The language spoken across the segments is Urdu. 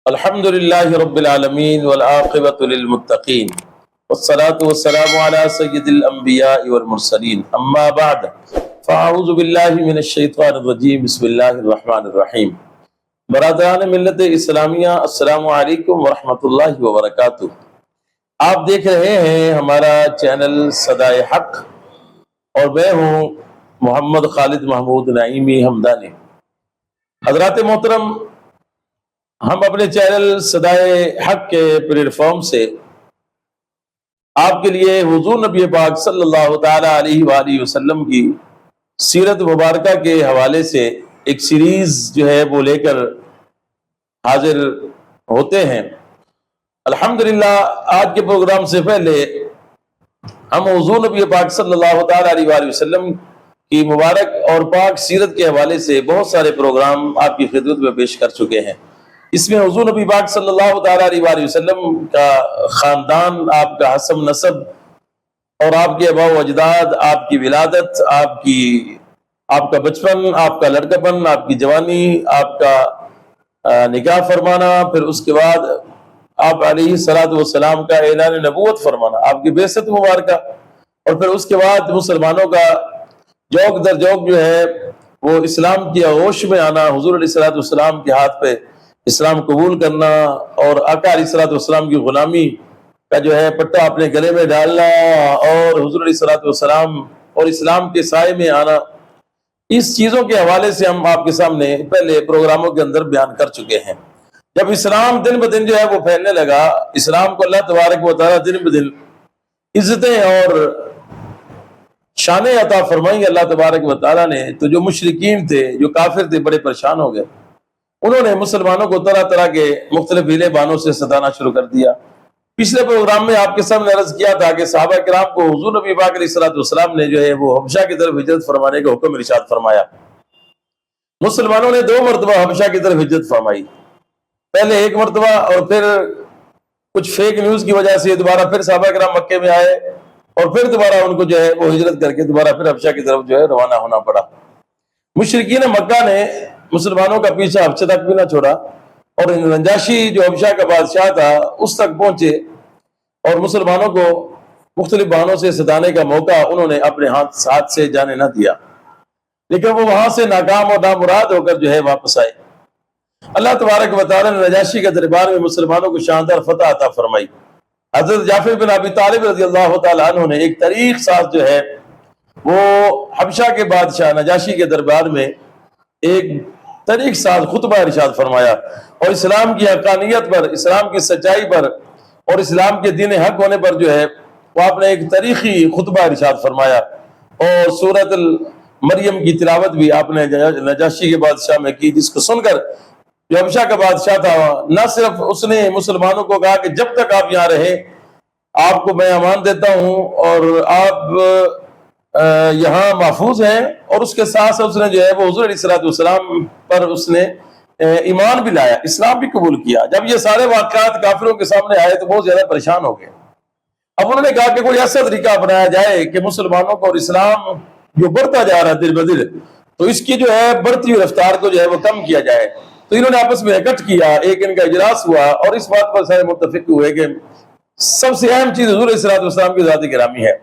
الحمد لله رب العالمين والعاقبة للمتقين والصلاة والسلام على سيد الأنبياء والمرسلين أما بعد فأعوذ بالله من الشيطان الرجيم بسم الله الرحمن الرحيم برادران ملت اسلامیہ السلام علیکم ورحمۃ اللہ وبرکاتہ۔ آپ دیکھ رہے ہیں ہمارا چینل صدائے حق اور میں ہوں محمد خالد محمود نعیمی ہمدانی۔ حضرات محترم، ہم اپنے چینل صدائے حق کے پلیٹ فارم سے آپ کے لیے حضور نبی پاک صلی اللہ تعالی علیہ وآلہ وسلم کی سیرت مبارکہ کے حوالے سے ایک سیریز جو ہے وہ لے کر حاضر ہوتے ہیں۔ الحمدللہ آج کے پروگرام سے پہلے ہم حضور نبی پاک صلی اللہ تعالی علیہ وآلہ وسلم کی مبارک اور پاک سیرت کے حوالے سے بہت سارے پروگرام آپ کی خدمت میں پیش کر چکے ہیں۔ اس میں حضور نبی پاک صلی اللہ تعالی علیہ وآلہ وسلم کا خاندان، آپ کا حسب نسب اور آپ کے آباء و اجداد، آپ کی ولادت، آپ کا بچپن، آپ کا لڑکپن، آپ کی جوانی، آپ کا نکاح فرمانا، پھر اس کے بعد آپ علیہ الصلوۃ والسلام کا اعلان نبوت فرمانا، آپ کی بعثت مبارکہ، اور پھر اس کے بعد مسلمانوں کا جوک در جوک جو ہے وہ اسلام کی آغوش میں آنا، حضور علیہ الصلوۃ والسلام کے ہاتھ پہ اسلام قبول کرنا اور آقا علیہ الصلوۃ والسلام کی غلامی کا جو ہے پٹا اپنے گلے میں ڈالنا اور حضور علیہ الصلوۃ والسلام اور اسلام کے سائے میں آنا، اس چیزوں کے حوالے سے ہم آپ کے سامنے پہلے پروگراموں کے اندر بیان کر چکے ہیں۔ جب اسلام دن بدن جو ہے وہ پھیلنے لگا، اسلام کو اللہ تبارک و تعالیٰ دن بدن عزتیں اور شانیں عطا فرمائیں اللہ تبارک و تعالیٰ نے، تو جو مشرکین تھے، جو کافر تھے، بڑے پریشان ہو گئے۔ انہوں نے مسلمانوں کو طرح طرح کے مختلف ہیلے بانوں سے ستانا شروع کر دیا۔ پچھلے پروگرام میں آپ کے سامنے عرض کیا تھا کہ صحابہ کرام کو حضور نبی پاک علیہ الصلوۃ والسلام نے جو ہے وہ حبشہ کی طرف ہجرت فرمانے کا حکم ارشاد فرمایا۔ مسلمانوں نے 2 مرتبہ حبشہ کی طرف ہجرت فرمائی، پہلے 1 مرتبہ اور پھر کچھ فیک نیوز کی وجہ سے دوبارہ پھر صحابہ کرام مکے میں آئے اور پھر دوبارہ ان کو جو ہے وہ ہجرت کر کے دوبارہ پھر حبشہ کی طرف جو ہے روانہ ہونا پڑا۔ مشرکین مکہ نے مسلمانوں کا پیچھا حبشہ تک بھی نہ چھوڑا اور نجاشی جو حبشہ کا بادشاہ تھا اس تک پہنچے اور مسلمانوں کو مختلف بہانوں سے ستانے کا موقع انہوں نے اپنے ہاتھ سے جانے نہ دیا، لیکن وہ وہاں سے ناکام اور نامراد ہو کر جو ہے واپس آئے۔ اللہ تبارک و تعالیٰ نے نجاشی کے دربار میں مسلمانوں کو شاندار فتح عطا فرمائی۔ حضرت جعفر بن ابی طالب رضی اللہ تعالیٰ عنہ نے ایک تاریخ ساز جو ہے وہ حبشہ کے بادشاہ نجاشی کے دربار میں ایک تاریخ ساز خطبہ ارشاد فرمایا اور اسلام کی حقانیت پر، اسلام کی سچائی پر اور اسلام کے دین حق ہونے پر جو ہے وہ آپ نے ایک تاریخی خطبہ ارشاد فرمایا، اور سورۃ مریم کی تلاوت بھی آپ نے نجاشی کے بادشاہ میں کی، جس کو سن کر جو حبشہ کا بادشاہ تھا نہ صرف اس نے مسلمانوں کو کہا کہ جب تک آپ یہاں رہیں آپ کو میں امان دیتا ہوں اور آپ یہاں محفوظ ہیں، اور اس کے ساتھ اس نے جو ہے وہ حضور علیہ الصلوۃ والسلام پر اس نے ایمان بھی لایا، اسلام بھی قبول کیا۔ جب یہ سارے واقعات کافروں کے سامنے آئے تو بہت زیادہ پریشان ہو گئے۔ اب انہوں نے کہا کہ کوئی ایسا طریقہ اپنایا جائے کہ مسلمانوں کو اور اسلام جو بڑھتا جا رہا ہے دل بدل، تو اس کی جو ہے بڑھتی ہوئی رفتار کو جو ہے وہ کم کیا جائے۔ تو انہوں نے آپس میں اکٹھ کیا، ایک ان کا اجلاس ہوا اور اس بات پر سارے متفق ہوئے کہ سب سے اہم چیز حضور علیہ الصلوۃ والسلام کی ذات گرامی ہے۔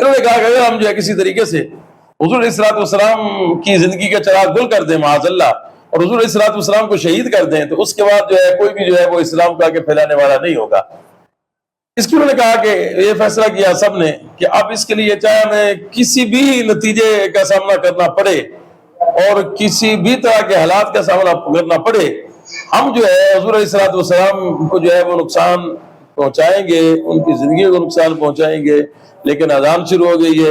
انہوں نے کہا کہ اگر ہم جو ہے کسی طریقے سے حضور علیہ الصلوۃ والسلام کی زندگی کا چراغ گل کر دیں معاذ اللہ، اور حضور علیہ الصلوۃ والسلام کو شہید کر دیں، تو اس کے بعد جو ہے کوئی بھی جو ہے وہ اسلام کا آگے پھیلانے والا نہیں ہوگا۔ اس کی انہوں نے کہا کہ یہ فیصلہ کیا سب نے کہ اب اس کے لیے چاہے ہمیں کسی بھی نتیجے کا سامنا کرنا پڑے اور کسی بھی طرح کے حالات کا سامنا کرنا پڑے، ہم جو ہے حضور علیہ الصلوۃ والسلام کو جو ہے وہ نقصان پہنچائیں گے، ان کی زندگی کو نقصان پہنچائیں گے۔ لیکن اذان شروع ہو گئی ہے،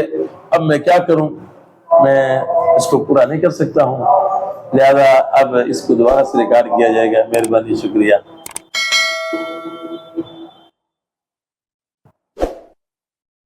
اب میں کیا کروں، میں اس کو پورا نہیں کر سکتا ہوں، لہذا اب اس کو دوبارہ سے ریکارڈ کیا جائے گا۔ مہربانی، شکریہ۔